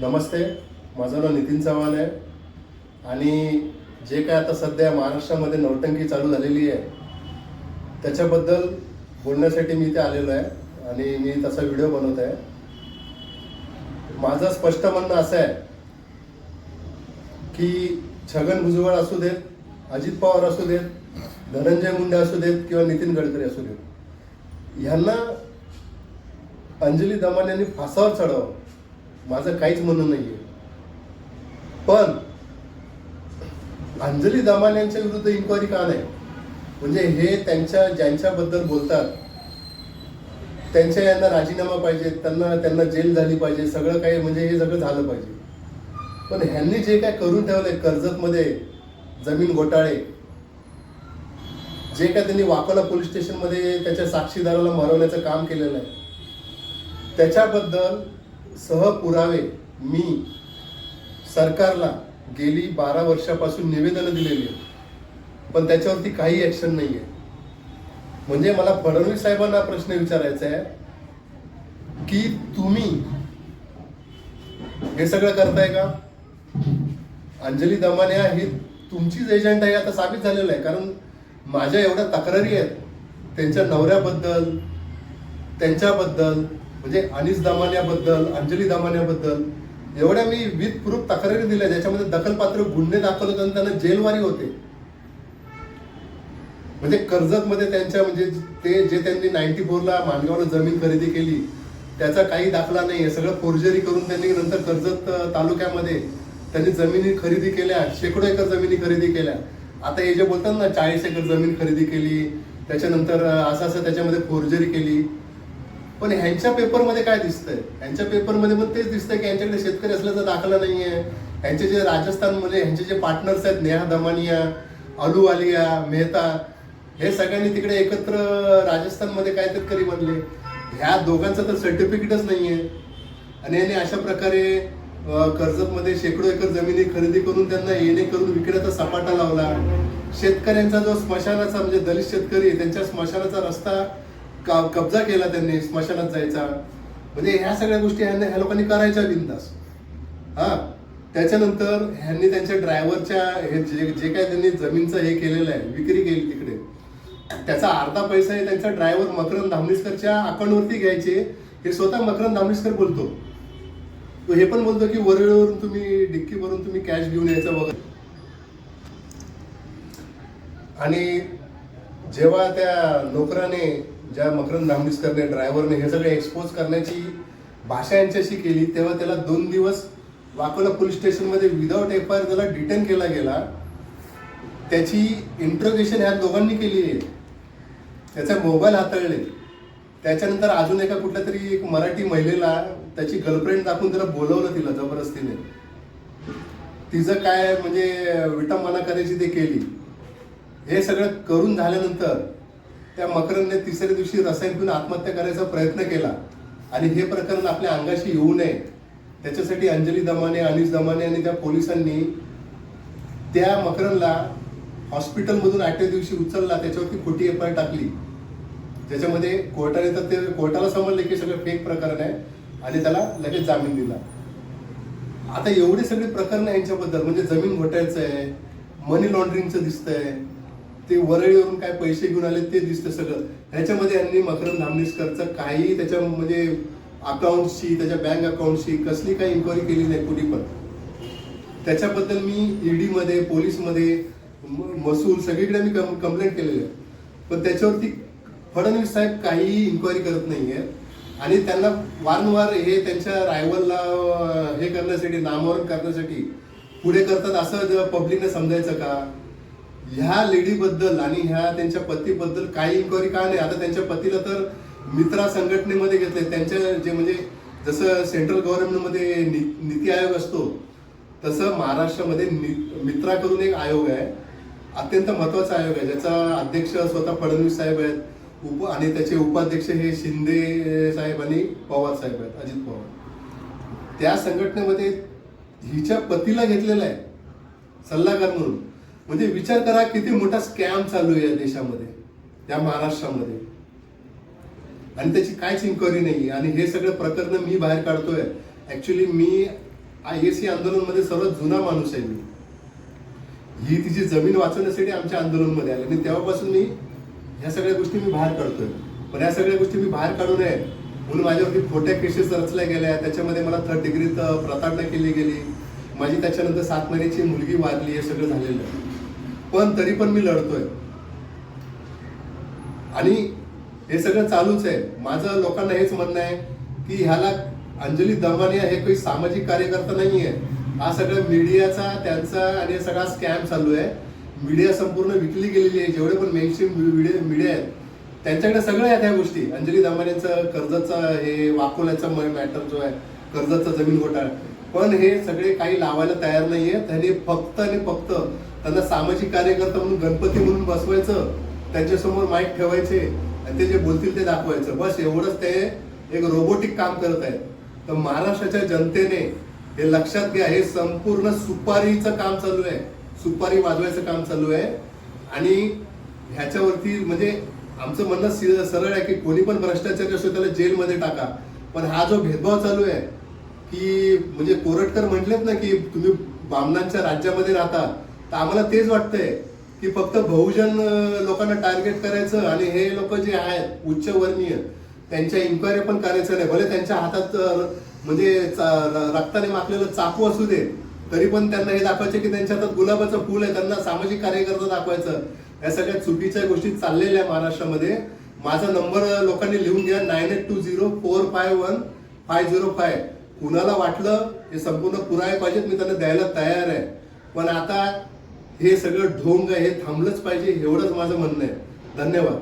नमस्ते, माझं नाव नितीन चव्हाण आहे आणि जे काय आता सध्या महाराष्ट्रामध्ये नौटंकी चालू झालेली आहे त्याच्याबद्दल बोलण्यासाठी मी इथे आलेलो आहे आणि मी तसा व्हिडिओ बनवत आहे. माझं स्पष्ट म्हणणं असं आहे की छगन भुजबळ असू देत, अजित पवार असू देत, धनंजय मुंडे असू देत किंवा नितीन गडकरी असू देत, ह्यांना अंजली दमाने यांनी फासावर चढावं, माझं काहीच म्हणणं नाही आहे. पण अंजली दमाने यांच्या विरुद्ध इन्क्वायरी का नाही? म्हणजे हे ज्यांच्याबद्दल बोलतात त्यांच्या यांना राजीनामा पाहिजे, त्यांना जेल झाली पाहिजे, सगळं काही म्हणजे हे सगळं झालं पाहिजे. पण ह्यांनी जे काय करून ठेवलंय कर्जतमध्ये जमीन घोटाळे, जे काय त्यांनी वाकोला पोलीस स्टेशनमध्ये त्याच्या साक्षीदाराला मरवण्याचं काम केलेलं आहे, त्याच्याबद्दल सहपुरावे मी सरकारला गेली 12 वर्षापासून निवेदनं दिलेली आहेत, पण त्याच्यावरती काही ॲक्शन नाही आहे. म्हणजे मला फडणवीस साहेबांना प्रश्न विचारायचा आहे की तुम्ही हे सगळं करताय का? अंजली दमाने ही तुमचीच एजंट आहे आता साबित झालेलं आहे. कारण माझ्या एवढ्या तक्रारी आहेत त्यांच्या नवऱ्याबद्दल, त्यांच्याबद्दल, म्हणजे अनीस दमानियाबद्दल, अंजली दमानियाबद्दल एवढ्या मी विथ प्रूफ तक्रारी दिल्या, ज्याच्यामध्ये दखलपात्र गुन्हे दाखल होते आणि त्यांना जेलवारी होते. म्हणजे कर्जतमध्ये त्यांच्या म्हणजे ते जे त्यांनी 94ला माणगावला जमीन खरेदी केली त्याचा काही दाखला नाही आहे. सगळं फोर्जरी करून त्यांनी नंतर कर्जत तालुक्यामध्ये त्यांनी जमिनी खरेदी केल्या, शेकडो एकर जमिनी खरेदी केल्या. आता हे जे बोलतात ना 40 एकर जमीन खरेदी केली, त्याच्यानंतर असं त्याच्यामध्ये फोर्जरी केली. पण ह्यांच्या पेपरमध्ये काय दिसतंय? ह्यांच्या पेपरमध्ये पण तेच दिसतंय की यांच्याकडे शेतकरी असल्याचा दाखला नाही आहे. ह्यांचे जे राजस्थानमध्ये ह्यांचे जे पार्टनर्स आहेत, नेहा दमानिया, अहलुवालिया, मेहता, हे सगळ्यांनी तिकडे एकत्र राजस्थानमध्ये काहीतरी करी बनले. ह्या दोघांचं तर सर्टिफिकेटच नाही आहे. आणि यांनी अशा प्रकारे कर्जतमध्ये शेकडो एकर जमिनी खरेदी करून त्यांना येणे करून विकण्याचा सपाटा लावला. शेतकऱ्यांचा जो स्मशानाचा म्हणजे दलित शेतकरी त्यांच्या स्मशानाचा रस्ता कब्जा केला त्यांनी, स्मशानात जायचा. म्हणजे ह्या सगळ्या गोष्टी ह्या लोकांनी करायच्या बिनधास्त. त्याच्यानंतर ह्यांनी त्यांच्या ड्रायव्हरच्या हे जे काय त्यांनी जमीनचं हे केलेलं आहे, विक्री केली तिकडे, त्याचा अर्धा पैसा हे त्यांचा ड्रायव्हर मकरंद धामणीसकरच्या अकाउंटवरती घ्यायचे. हे स्वतः मकरंद धामणीसकर बोलतो. तो हे पण बोलतो की वरळीवरून तुम्ही डिक्की भरून तुम्ही कॅश घेऊन यायचं वगैरे. आणि जेव्हा त्या नोकराने, ज्या मकरंद धामणीसकरने, ड्रायव्हरने हे सगळे एक्सपोज करण्याची भाषा यांच्याशी केली, तेव्हा त्याला 2 दिवस वाकोला पोलीस स्टेशनमध्ये विदाऊट FIR त्याला डिटेन केला गेला. त्याची इंट्रोगेशन ह्या दोघांनी केली आहे, त्याचा मोबाईल हाताळले. त्याच्यानंतर अजून एका कुठल्या तरी एक मराठी महिलेला त्याची गर्लफ्रेंड दाखवून त्याला बोलवलं, तिला जबरदस्तीने. तिचं काय म्हणजे विटंबना करायची ते केली. हे सगळं करून झाल्यानंतर त्या मकरंदने 3ऱ्या दिवशी रसायन पिऊन आत्महत्या करायचा प्रयत्न केला. आणि हे प्रकरण आपल्या अंगाशी येऊ नये त्याच्यासाठी अंजली दमाने, अनीस दमाने आणि त्या पोलिसांनी त्या मकरंदला हॉस्पिटलमधून 8व्या दिवशी उचलला, त्याच्यावरती खोटी FIR टाकली. त्याच्यामध्ये कोर्टाने तर ते कोर्टाला समजले की सगळं फेक प्रकरण आहे आणि त्याला लगेच जामीन दिला. आता एवढे सगळे प्रकरण यांच्याबद्दल म्हणजे जमीन घोटाळ्याचं आहे, मनी लॉन्ड्रिंगचं दिसतंय, ते वरळीवरून काय पैसे घेऊन आले ते दिसतं सगळं. ह्याच्यामध्ये यांनी मकरंद धामणीसकरचं काही त्याच्या म्हणजे अकाउंटशी, त्याच्या बँक अकाउंटशी कसली काही इन्क्वायरी केली नाही कुणी पण. त्याच्याबद्दल मी ED मध्ये, पोलीसमध्ये, महसूल सगळीकडे मी कंप्लेंट केलेली आहे. पण त्याच्यावरती फडणवीस साहेब काहीही इन्क्वायरी करत नाही आहे. आणि त्यांना वारंवार हे त्यांच्या रायवलला हे करण्यासाठी, नामोहरम करण्यासाठी पुढे करतात असं पब्लिकने समजायचं का? ह्या लेडीबद्दल आणि ह्या त्यांच्या पतीबद्दल काही इन्क्वायरी का नाही? आता त्यांच्या पतीला तर मित्रा संघटनेमध्ये घेतले. त्यांच्या जे म्हणजे जसं सेंट्रल गव्हर्नमेंटमध्ये नीती आयोग असतो तसं महाराष्ट्रामध्ये मित्रा करून एक आयोग आहे, अत्यंत महत्वाचा आयोग आहे, ज्याचा अध्यक्ष स्वतः फडणवीस साहेब आहेत, आणि त्याचे उपाध्यक्ष हे शिंदे साहेब आणि पवार साहेब आहेत, अजित पवार. त्या संघटनेमध्ये हिच्या पतीला घेतलेला आहे सल्लागार म्हणून. म्हणजे विचार करा किती मोठा स्कॅम चालू आहे या देशामध्ये, या महाराष्ट्रामध्ये. आणि त्याची काहीच इन्क्वायरी नाही. आणि हे सगळं प्रकरण मी बाहेर काढतोय. ऍक्च्युली मी IAC आंदोलनमध्ये सर्वात जुना माणूस आहे मी. ही तिची जमीन वाचवण्यासाठी आमच्या आंदोलनमध्ये आले आणि तेव्हापासून मी ह्या सगळ्या गोष्टी मी बाहेर काढतोय. पण ह्या सगळ्या गोष्टी मी बाहेर काढू नये म्हणून माझ्यावरती खोट्या केसेस रचल्या गेल्या. त्याच्यामध्ये मला 3rd डिग्रीत प्रताडणा केली गेली. माझी त्याच्यानंतर 7 महिन्याची मुलगी वारली. हे सगळं झालेलं आहे. पण तरी पण मी लढतोय आणि हे सगळं चालूच आहे. माझं लोकांना हेच म्हणणं आहे की ह्याला अंजली दमानिया हे काही सामाजिक कार्यकर्ता नाही आहे. हा सगळं मीडियाचा त्यांचा आणि सगळा स्कॅम चालू आहे. मीडिया संपूर्ण विकली गेलेली आहे. जेवढे पण मेनस्ट्रीम मीडिया आहेत त्यांच्याकडे सगळं आहेत ह्या गोष्टी. अंजली दमानियांचं कर्जाचा हे वाकोल्याचा मॅटर जो आहे, कर्जाचा जमीन घोटाळा, पण हे सगळे काही लावायला तयार नाहीये. त्यांनी फक्त आणि फक्त त्यांना सामाजिक कार्यकर्ता म्हणून गणपती म्हणून बसवायचं, त्यांच्यासमोर माईक ठेवायचे आणि ते जे बोलतील ते दाखवायचं, बस एवढंच. ते एक रोबोटिक काम करत आहेत. तर महाराष्ट्राच्या जनतेने हे लक्षात घ्या, हे संपूर्ण सुपारीचं काम चालू आहे. सुपारी वाजवायचं काम चालू आहे आणि ह्याच्यावरती म्हणजे आमचं म्हणणं सरळ आहे की कोणी पण भ्रष्टाचारी असो त्याला जेलमध्ये टाका. पण हा जो भेदभाव चालू आहे की म्हणजे कोरटकर म्हटलेत ना की तुम्ही बामणांच्या राज्यामध्ये राहता, तर आम्हाला तेच वाटतंय की फक्त बहुजन लोकांना टार्गेट करायचं आणि हे लोक जे आहेत उच्चवर्णीय त्यांच्या इन्क्वायरी पण करायचं नाही. भले त्यांच्या हातात म्हणजे रक्ताने माखलेलं चाकू असू दे, तरी पण त्यांना हे दाखवायचं की त्यांच्या हातात गुलाबाचं फुल आहे, त्यांना सामाजिक कार्यकर्ता दाखवायचं. या सगळ्या चुकीच्या गोष्टी चाललेल्या आहे महाराष्ट्रामध्ये. माझा नंबर लोकांनी लिहून घ्या, 9820451505. कुणाला वाटलं हे संपूर्ण पुरावे पाहिजेत, मी त्यांना द्यायला तयार आहे. पण आता हे सगळं ढोंग आहे हे थांबलंच पाहिजे, एवढंच माझं म्हणणं आहे. धन्यवाद.